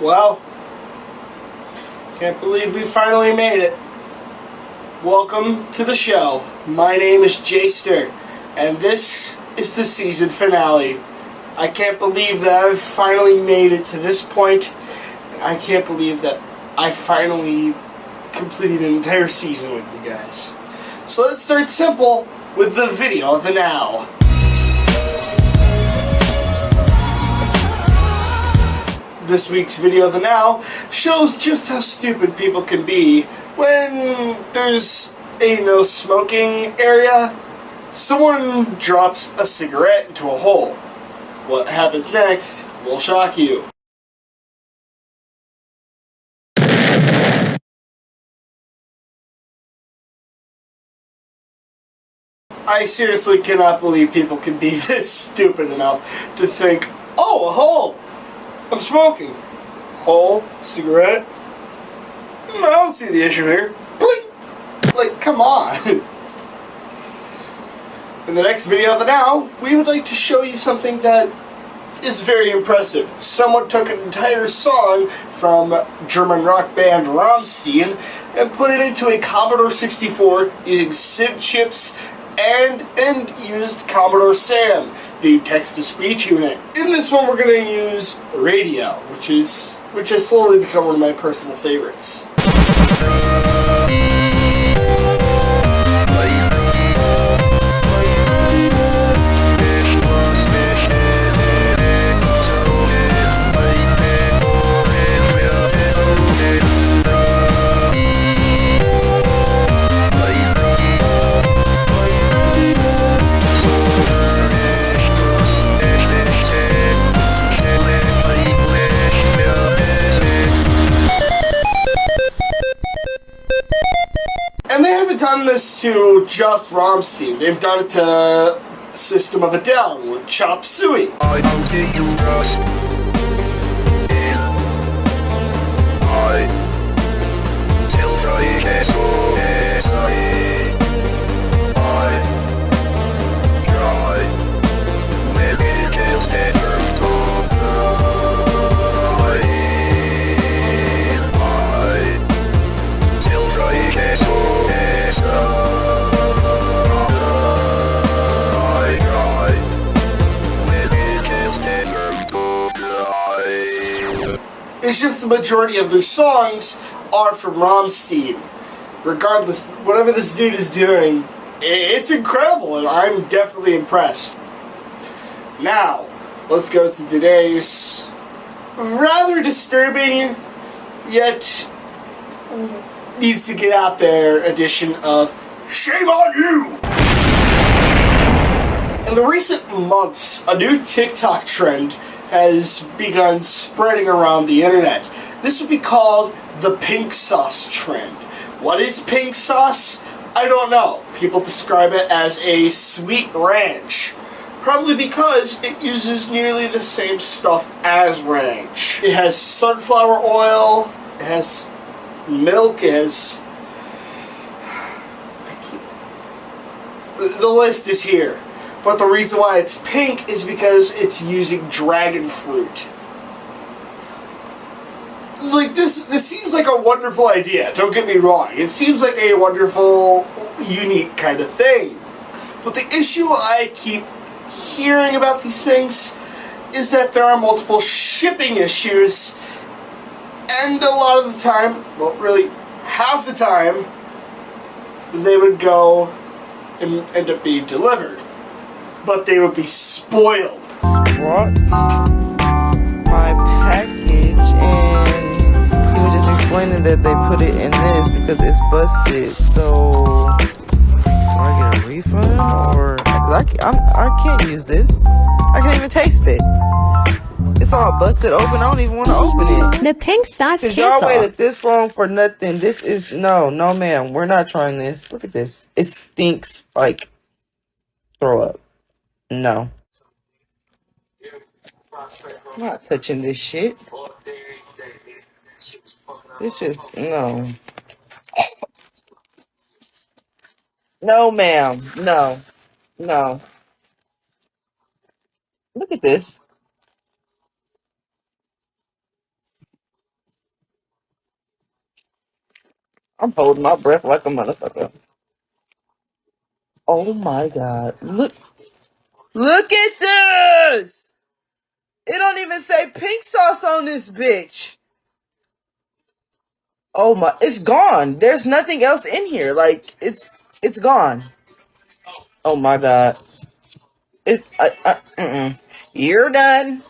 Well, can't believe we finally made it. Welcome to the show. My name is Jay Sturt, and this is the season finale. I can't believe that I've finally made it to this point. I can't believe that I finally completed an entire season with you guys. So let's start simple with the video of the now. This week's video of the now shows just how stupid people can be when there's a no smoking area. Someone drops a cigarette into a hole. What happens next will shock you. I seriously cannot believe people can be this stupid enough to think, oh, a hole! I'm smoking. Hole, cigarette. I don't see the issue here. Bling! Like, come on. In the next video of the now, we would like to show you something that is very impressive. Someone took an entire song from German rock band Rammstein and put it into a Commodore 64 using SID chips and used Commodore SAM, the text-to-speech unit. In this one, we're going to use radio, which has slowly become one of my personal favorites. And they haven't done this to just Rammstein. They've done it to System of a Down with Chop Suey. It's just the majority of their songs are from Rammstein. Regardless, whatever this dude is doing, it's incredible, and I'm definitely impressed. Now, let's go to today's rather disturbing, yet needs to get out there edition of Shame on You! In the recent months, a new TikTok trend has begun spreading around the internet. This would be called the pink sauce trend. What is pink sauce? I don't know. People describe it as a sweet ranch. Probably because it uses nearly the same stuff as ranch. It has sunflower oil, it has milk, it has... The list is here. But the reason why it's pink is because it's using dragon fruit. Like, this seems like a wonderful idea, don't get me wrong. It seems like a wonderful, unique kind of thing. But the issue I keep hearing about these things is that there are multiple shipping issues. And a lot of the time, well, really, half the time, they would go and end up being delivered. But they would be spoiled. Brought my package, and he was just explaining that they put it in this because it's busted. So do I get a refund, or I can't use this? I can't even taste it. It's all busted open. I don't even want to open it. The pink sauce Cause cancel. y'all waited this long for nothing. This is no, ma'am. We're not trying this. Look at this. It stinks like throw up. No. I'm not touching this shit. It's just, no. No, ma'am. No. No. Look at this. I'm holding my breath like a motherfucker. Oh my god. Look at this! It don't even say pink sauce on this bitch. Oh my, it's gone. There's nothing else in here. Like, it's gone. Oh my god. You're done.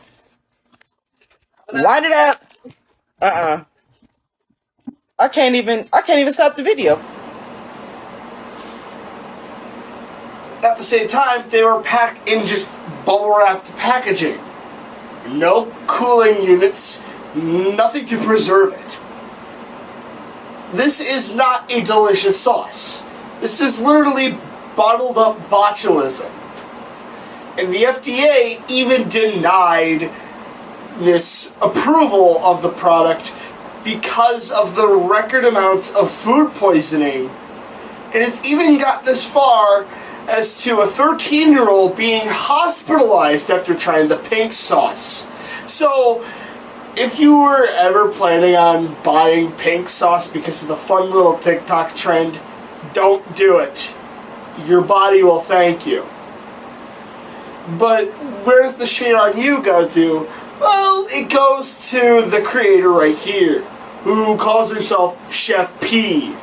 Wind it up. Uh-uh. I can't even stop the video. At the same time, they were packed in just bubble-wrapped packaging. No cooling units, nothing to preserve it. This is not a delicious sauce. This is literally bottled up botulism. And the FDA even denied this approval of the product because of the record amounts of food poisoning. And it's even gotten as far as to a 13-year-old being hospitalized after trying the pink sauce. So, if you were ever planning on buying pink sauce because of the fun little TikTok trend, don't do it. Your body will thank you. But where does the shade on you go to? Well, it goes to the creator right here, who calls herself Chef P.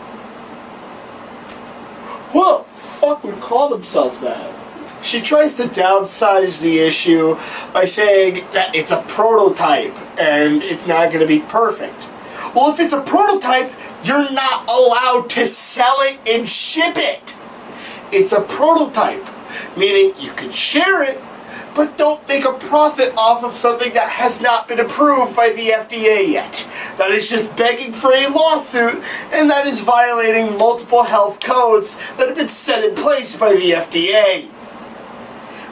Who the fuck would call themselves that? She tries to downsize the issue by saying that it's a prototype and it's not going to be perfect. Well, if it's a prototype, you're not allowed to sell it and ship it. It's a prototype, meaning you can share it, but don't make a profit off of something that has not been approved by the FDA yet. That is just begging for a lawsuit, and that is violating multiple health codes that have been set in place by the FDA.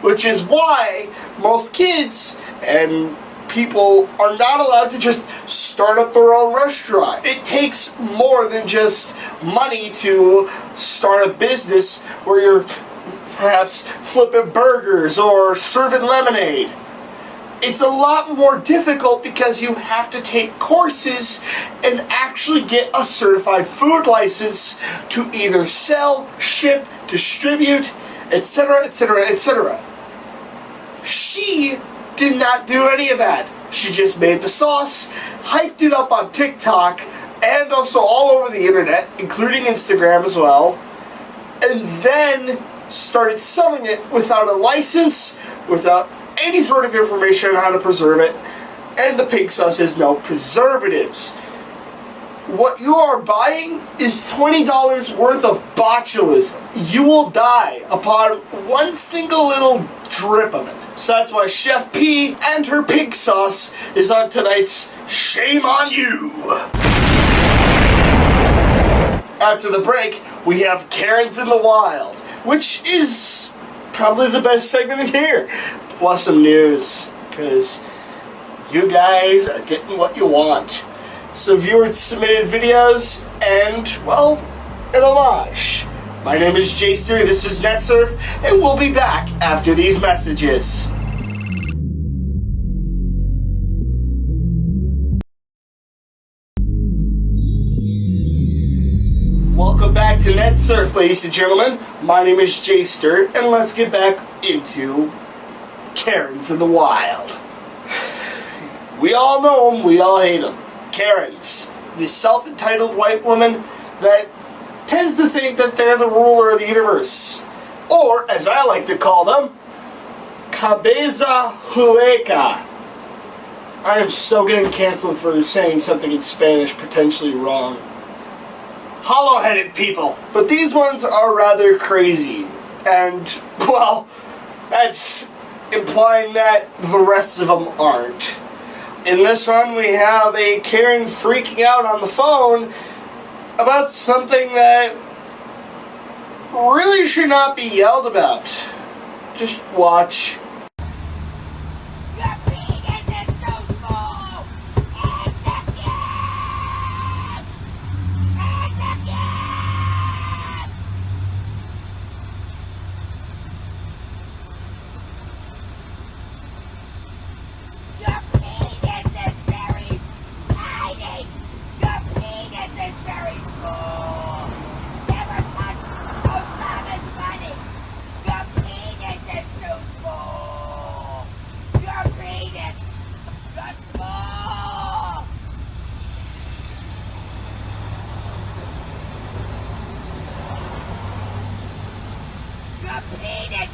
Which is why most kids and people are not allowed to just start up their own restaurant. It takes more than just money to start a business where you're perhaps flipping burgers or serving lemonade. It's a lot more difficult because you have to take courses and actually get a certified food license to either sell, ship, distribute, etc., etc., etc. She did not do any of that. She just made the sauce, hyped it up on TikTok, and also all over the internet, including Instagram as well, and then started selling it without a license, without any sort of information on how to preserve it, and the pink sauce has no preservatives. What you are buying is $20 worth of botulism. You will die upon one single little drip of it. So that's why Chef P and her pink sauce is on tonight's Shame on You. After the break, we have Karen's in the Wild, which is probably the best segment in here. Plus some news, because you guys are getting what you want. Some viewer-submitted videos, and, well, an homage. My name is Jster, this is Netsurf, and we'll be back after these messages. Welcome back to Netsurf, ladies and gentlemen. My name is Jster, and let's get back into Karen's in the Wild. We all know them, we all hate them. Karens, the self-entitled white woman that tends to think that they're the ruler of the universe. Or, as I like to call them, cabeza hueca. I am so getting canceled for saying something in Spanish potentially wrong. Hollow-headed people. But these ones are rather crazy. And, well, that's implying that the rest of them aren't. In this one, we have a Karen freaking out on the phone about something that really should not be yelled about. Just watch. Your penis is very small.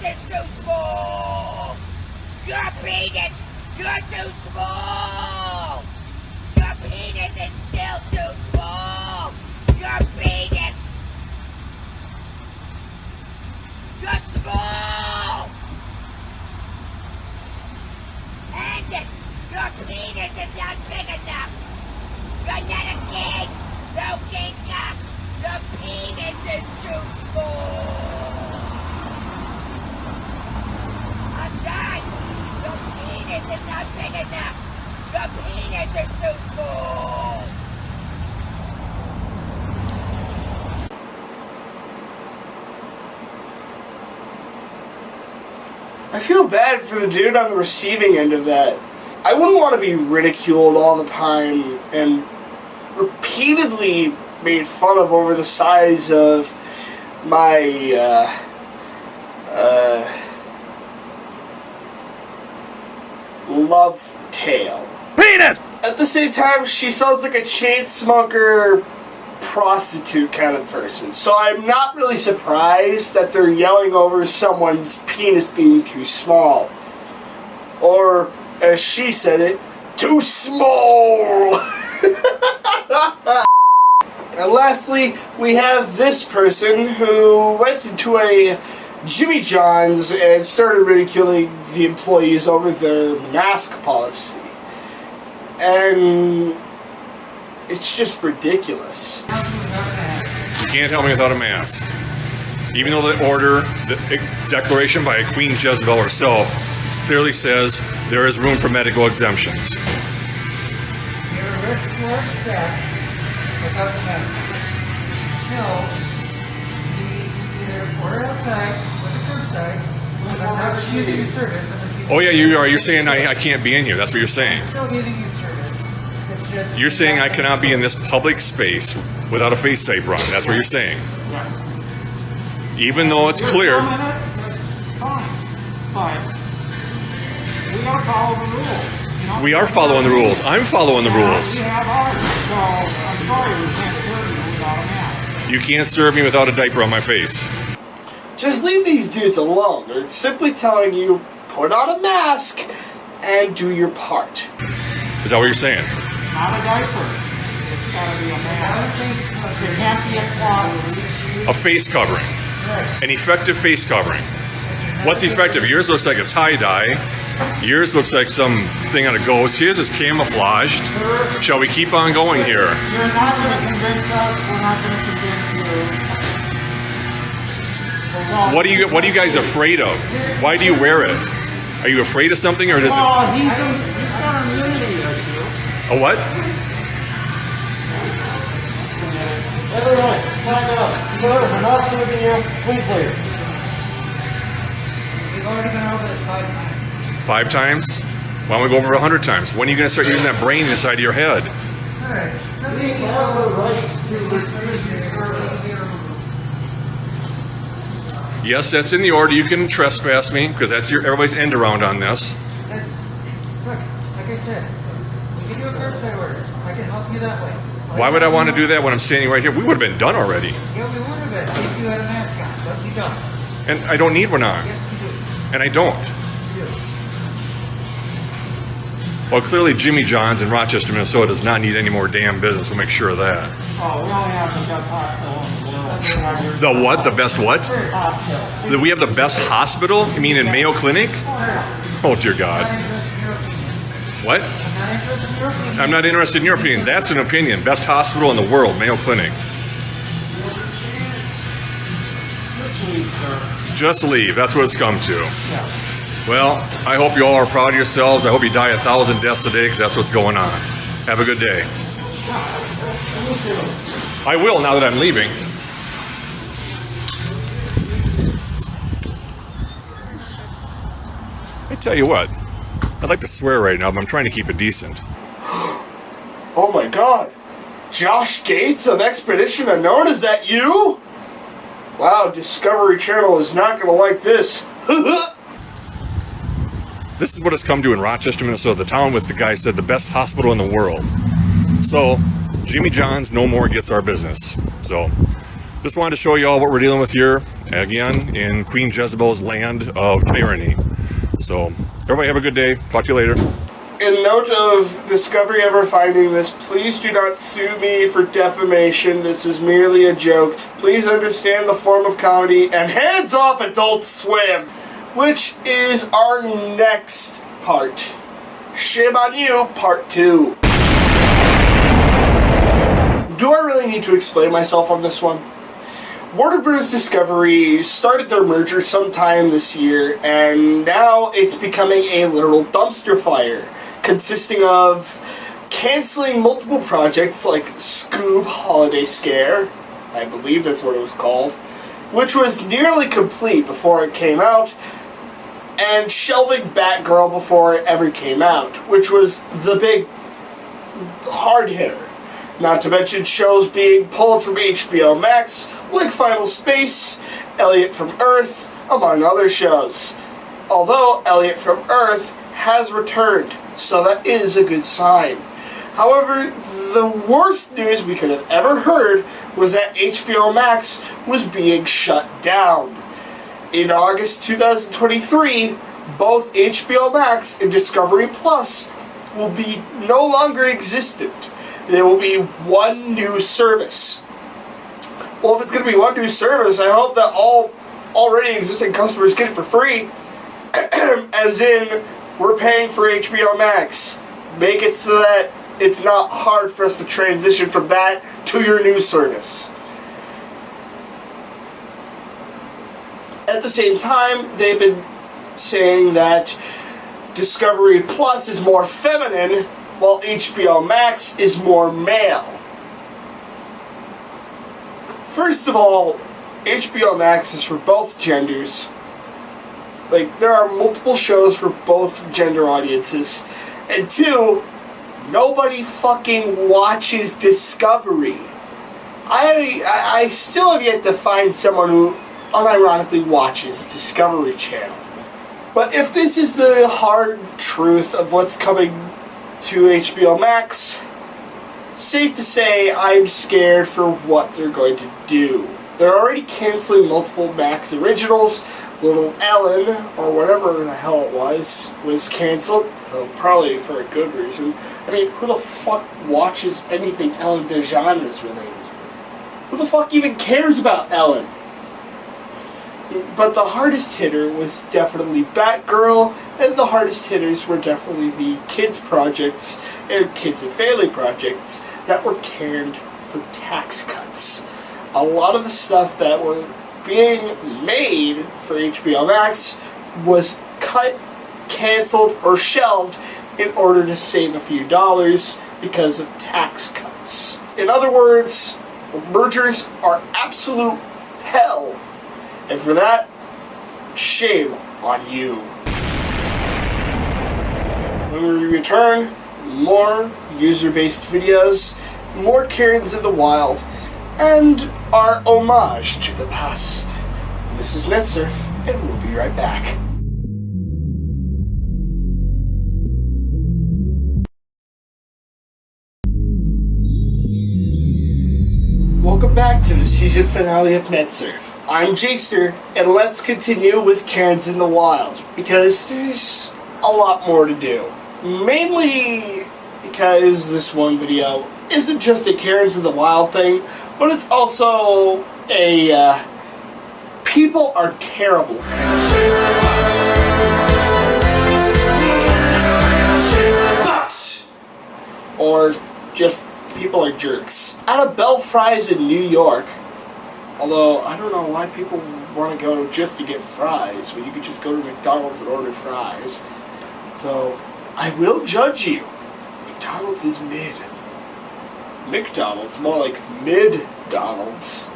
is too small! Your penis! You're too small! Your penis is still too small! Your penis! You're small! And it! Your penis is not big enough! You're not a king! No king cock! Your penis is too small! I'm done! Your penis is not big enough! Your penis is too small! I feel bad for the dude on the receiving end of that. I wouldn't want to be ridiculed all the time and repeatedly made fun of over the size of my love tail. Penis! At the same time, she sounds like a chain smoker, prostitute kind of person. So I'm not really surprised that they're yelling over someone's penis being too small. Or, as she said it, too small! And lastly, we have this person who went into a Jimmy John's and started ridiculing the employees over their mask policy. And it's just ridiculous. You can't tell me without a mask. Even though the order, the declaration by Queen Jezebel herself clearly says there is room for medical exemptions. You're a risk to work staff without the mask. Still, you either order outside with a curbside, but I'm not giving you service. Oh yeah, you are. You're saying I can't be in here. That's what you're saying. I'm still giving you service. It's just You're saying I cannot be in this public space without a face tape on. That's what you're saying. Even though it's clear. Fine, but we gotta follow the rules. You know? We are following the rules. I'm following the rules. We have ours, so I'm sorry we can't serve you without a mask. You can't serve me without a diaper on my face. Just leave these dudes alone. They're simply telling you, put on a mask and do your part. Is that what you're saying? Not a diaper. It's gotta be a mask. It can't be a cloth. A face covering. An effective face covering. What's effective? Yours looks like a tie-dye. Yours looks like some thing on a ghost. His is camouflaged. Shall we keep on going here? You're not going to convince us. We're not going to convince you. What are you guys afraid of? Why do you wear it? Are you afraid of something, or does it? Oh, he's got an immunity issue. A what? Everyone, time out. Sir, we're not serving you. Please leave. We've already been over this 5 times. 5 times? Why don't we go over 100 times? When are you going to start using that brain inside of your head? Alright, we have the rights to refuse your service. Yes, that's in the order. You can trespass me because that's everybody's end around on this. That's, look, like I said, we can do a curbside order. I can help you that way. Why would I want to do that when I'm standing right here? We would have been done already. Yeah, we would have been if you had a mask on, but you don't. And I don't need one on. Yes, you do. And I don't. You do. Well, clearly Jimmy John's in Rochester, Minnesota does not need any more damn business. We'll make sure of that. Oh, we only have the best hospital in the world. The what? The best what? Hospital. That we have the best hospital? You mean in Mayo Clinic? Oh, dear God. What? I'm not interested in your opinion. That's an opinion. Best hospital in the world, Mayo Clinic. Just leave. That's what it's come to. Well, I hope you all are proud of yourselves. I hope you die 1,000 deaths a day because that's what's going on. Have a good day. I will now that I'm leaving. I tell you what, I'd like to swear right now, but I'm trying to keep it decent. Oh my god. Josh Gates of Expedition Unknown, is that you? Wow, Discovery Channel is not going to like this. This is what it's come to in Rochester, Minnesota, the town with the guy said the best hospital in the world. So, Jimmy John's no more gets our business. So, Just wanted to show you all what we're dealing with here, again, in Queen Jezebel's land of tyranny. So, everybody have a good day. Talk to you later. In note of Discovery ever finding this, please do not sue me for defamation. This is merely a joke. Please understand the form of comedy, and hands off Adult Swim, which is our next part. Shame on you, part 2. Do I really need to explain myself on this one? Warner Bros. Discovery started their merger sometime this year, and now it's becoming a literal dumpster fire, consisting of canceling multiple projects like Scoob Holiday Scare, I believe that's what it was called, which was nearly complete before it came out, and shelving Batgirl before it ever came out, which was the big hard hitter. Not to mention shows being pulled from HBO Max, like Final Space, Elliot from Earth, among other shows. Although Elliot from Earth has returned, so that is a good sign. However, the worst news we could have ever heard was that HBO Max was being shut down. In August 2023, both HBO Max and Discovery Plus will be no longer existent. There will be one new service. Well, if it's going to be one new service, I hope that all already existing customers get it for free. As in, we're paying for HBO Max. Make it so that it's not hard for us to transition from that to your new service. At the same time, they've been saying that Discovery Plus is more feminine, while HBO Max is more male. First of all, HBO Max is for both genders. Like, there are multiple shows for both gender audiences. And two, nobody fucking watches Discovery. I still have yet to find someone who unironically watches Discovery Channel. But if this is the hard truth of what's coming to HBO Max, safe to say I'm scared for what they're going to do. They're already canceling multiple Max originals. Little Ellen, or whatever the hell it was canceled. Well, probably for a good reason. I mean, who the fuck watches anything Ellen DeGeneres related? Who the fuck even cares about Ellen? But the hardest hitter was definitely Batgirl, and the hardest hitters were definitely the kids projects and kids and family projects that were canned for tax cuts. A lot of the stuff that were being made for HBO Max was cut, canceled, or shelved in order to save a few dollars because of tax cuts. In other words, mergers are absolute hell. And for that, shame on you. When we return, more user-based videos, more Karens in the Wild, and our homage to the past. This is Netsurf, and we'll be right back. Welcome back to the season finale of Netsurf. I'm Jaster, and let's continue with Karens in the Wild, because there's a lot more to do. Mainly because this one video isn't just a Karens in the Wild thing, but it's also a people are terrible. Or just people are jerks. At a Bell Fries in New York, although I don't know why people want to go just to get fries when you could just go to McDonald's and order fries. Though, I will judge you. McDonald's is mid. McDonald's, more like mid-Donald's.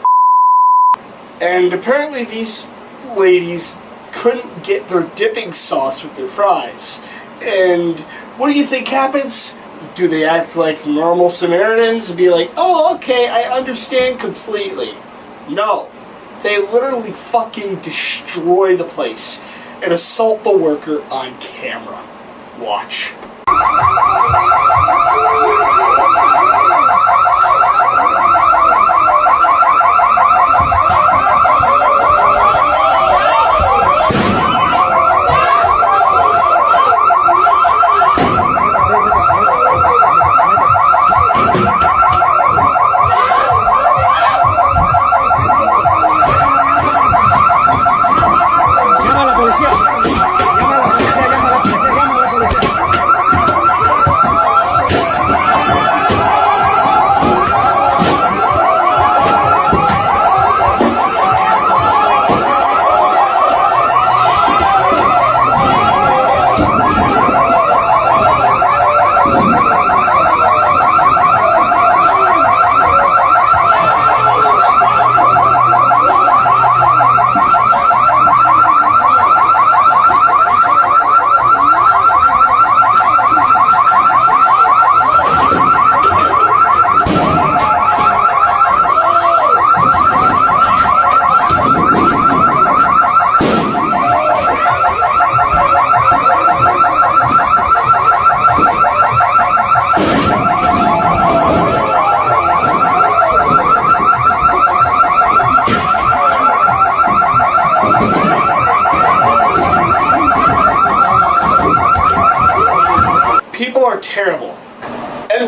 And apparently these ladies couldn't get their dipping sauce with their fries. And what do you think happens? Do they act like normal Samaritans and be like, oh, okay, I understand completely? No. They literally fucking destroy the place and assault the worker on camera. Watch.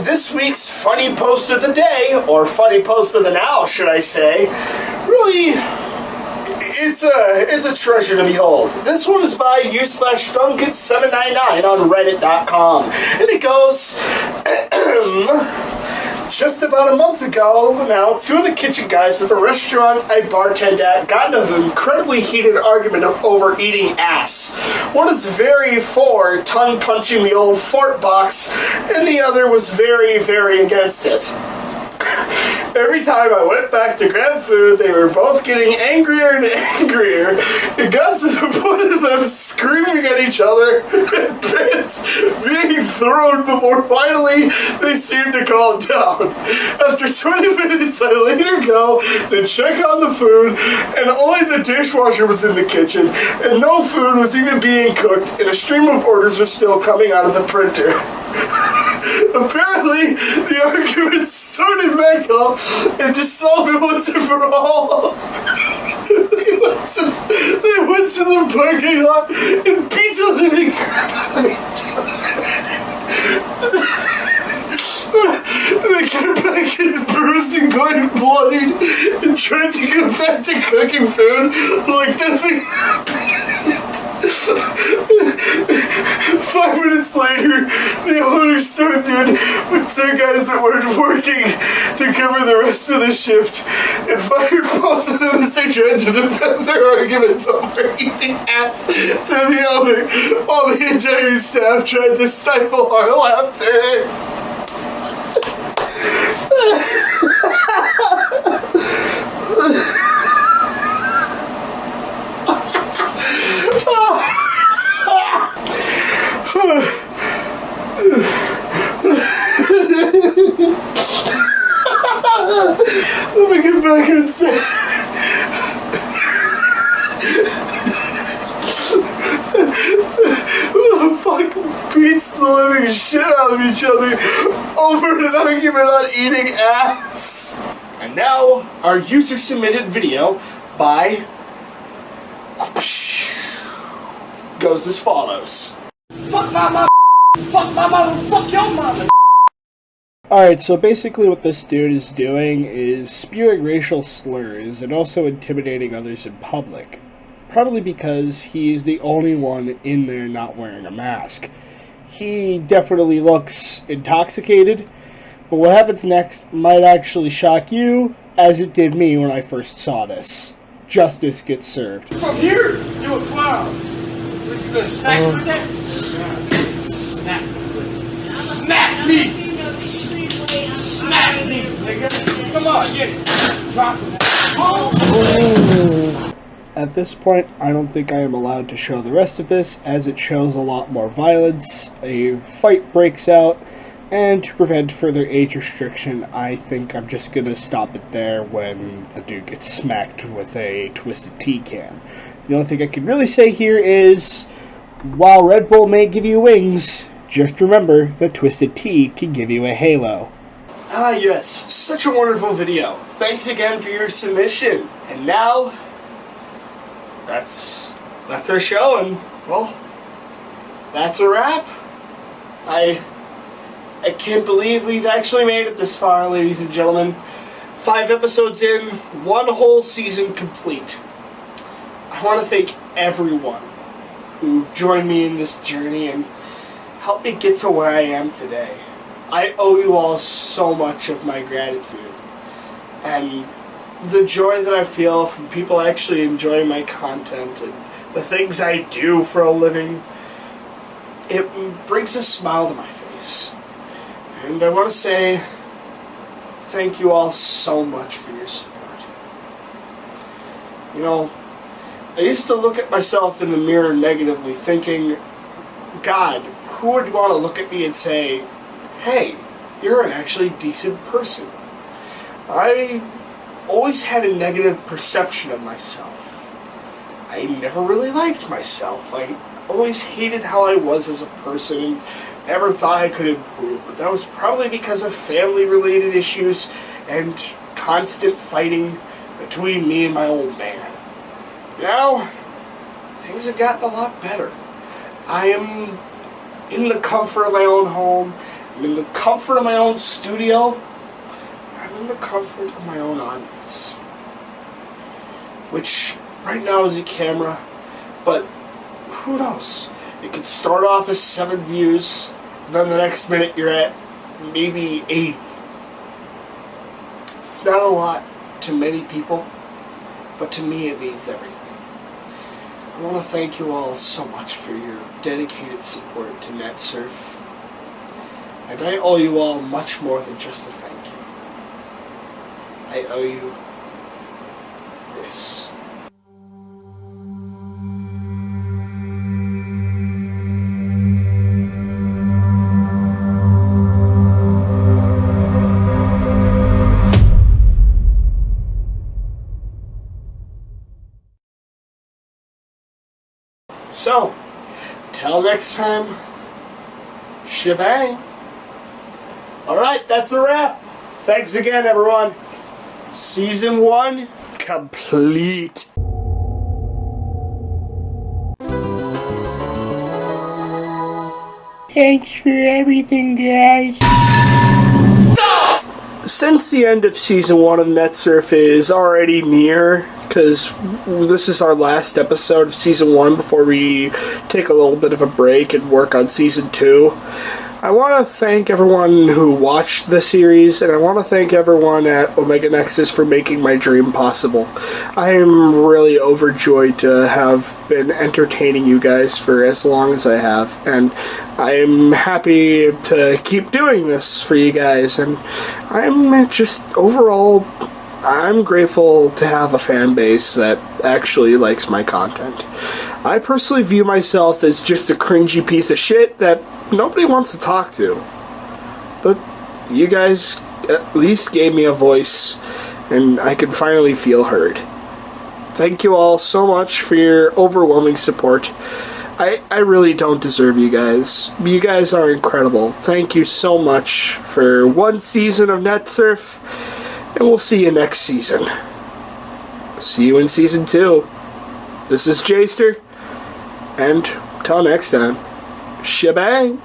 this week's funny post of the day, or funny post of the now, should I say, really, it's a treasure to behold. This one is by u/Duncan799 on reddit.com. And it goes, just about a month ago now, two of the kitchen guys at the restaurant I bartend at got into an incredibly heated argument over eating ass. One is very for tongue-punching the old fart box, and the other was very, very against it. Every time I went back to grab food, they were both getting angrier and angrier. It got to the point of them screaming at each other and pants being thrown before finally they seemed to calm down. After 20 minutes, I later go to check on the food, and only the dishwasher was in the kitchen, and no food was even being cooked, and a stream of orders are still coming out of the printer. Apparently, the argument started back up and to solve it once and for all. They went to the parking lot and beat the living crap out of each other. They got back in bruised and going bloodied and tried to get back to cooking food like nothing happened. 5 minutes later, the owner stepped in with 2 guys that weren't working to cover the rest of the shift and fired both of them as they tried to defend their arguments over eating ass to the owner, while the entire staff tried to stifle our laughter. Let me get back inside. Who the fuck beats the living shit out of each other over an argument on eating ass? And now, our user-submitted video by goes as follows. Fuck my mama, fuck my mama, fuck your mama. Alright, so basically what this dude is doing is spewing racial slurs and also intimidating others in public. Probably because he's the only one in there not wearing a mask. He definitely looks intoxicated, but what happens next might actually shock you, as it did me when I first saw this. Justice gets served. From here, you a clown. What, you gonna smack with that? Smack. Smack me! Smack me, nigga! Come on, yeah. Drop it. Oh. At this point, I don't think I am allowed to show the rest of this, as it shows a lot more violence. A fight breaks out, and to prevent further age restriction, I think I'm just gonna stop it there when the dude gets smacked with a Twisted Tea can. The only thing I can really say here is, while Red Bull may give you wings, just remember that Twisted Tea can give you a halo. Ah yes, such a wonderful video. Thanks again for your submission. And now, that's our show, and well, that's a wrap. I can't believe we've actually made it this far, ladies and gentlemen. 5 episodes in, 1 whole season complete. I want to thank everyone who joined me in this journey and helped me get to where I am today. I owe you all so much of my gratitude. And the joy that I feel from people actually enjoying my content and the things I do for a living, it brings a smile to my face. And I want to say thank you all so much for your support. You know, I used to look at myself in the mirror negatively, thinking, God, who would want to look at me and say, hey, you're an actually decent person? I always had a negative perception of myself. I never really liked myself. I always hated how I was as a person and never thought I could improve. But that was probably because of family-related issues and constant fighting between me and my old man. Now, things have gotten a lot better. I am in the comfort of my own home, I'm in the comfort of my own studio. I'm in the comfort of my own audience. Which, right now is a camera, but who knows? It could start off as 7 views, then the next minute you're at maybe 80. It's not a lot to many people, but to me it means everything. I want to thank you all so much for your dedicated support to Netsurf. And I owe you all much more than just a thank you. I owe you this. So, till next time, shebang. Alright, that's a wrap. Thanks again, everyone. Season 1 complete. Thanks for everything, guys. Since the end of Season 1 of Netsurf is already near, because this is our last episode of Season 1 before we take a little bit of a break and work on Season 2, I want to thank everyone who watched the series, and I want to thank everyone at Omega Nexus for making my dream possible. I am really overjoyed to have been entertaining you guys for as long as I have, and I am happy to keep doing this for you guys, and I'm just overall, I'm grateful to have a fan base that actually likes my content. I personally view myself as just a cringy piece of shit that nobody wants to talk to. But you guys at least gave me a voice, and I can finally feel heard. Thank you all so much for your overwhelming support. I really don't deserve you guys. You guys are incredible. Thank you so much for 1 season of Netsurf, and we'll see you next season. See you in Season 2. This is Jaster, and till next time, shebang!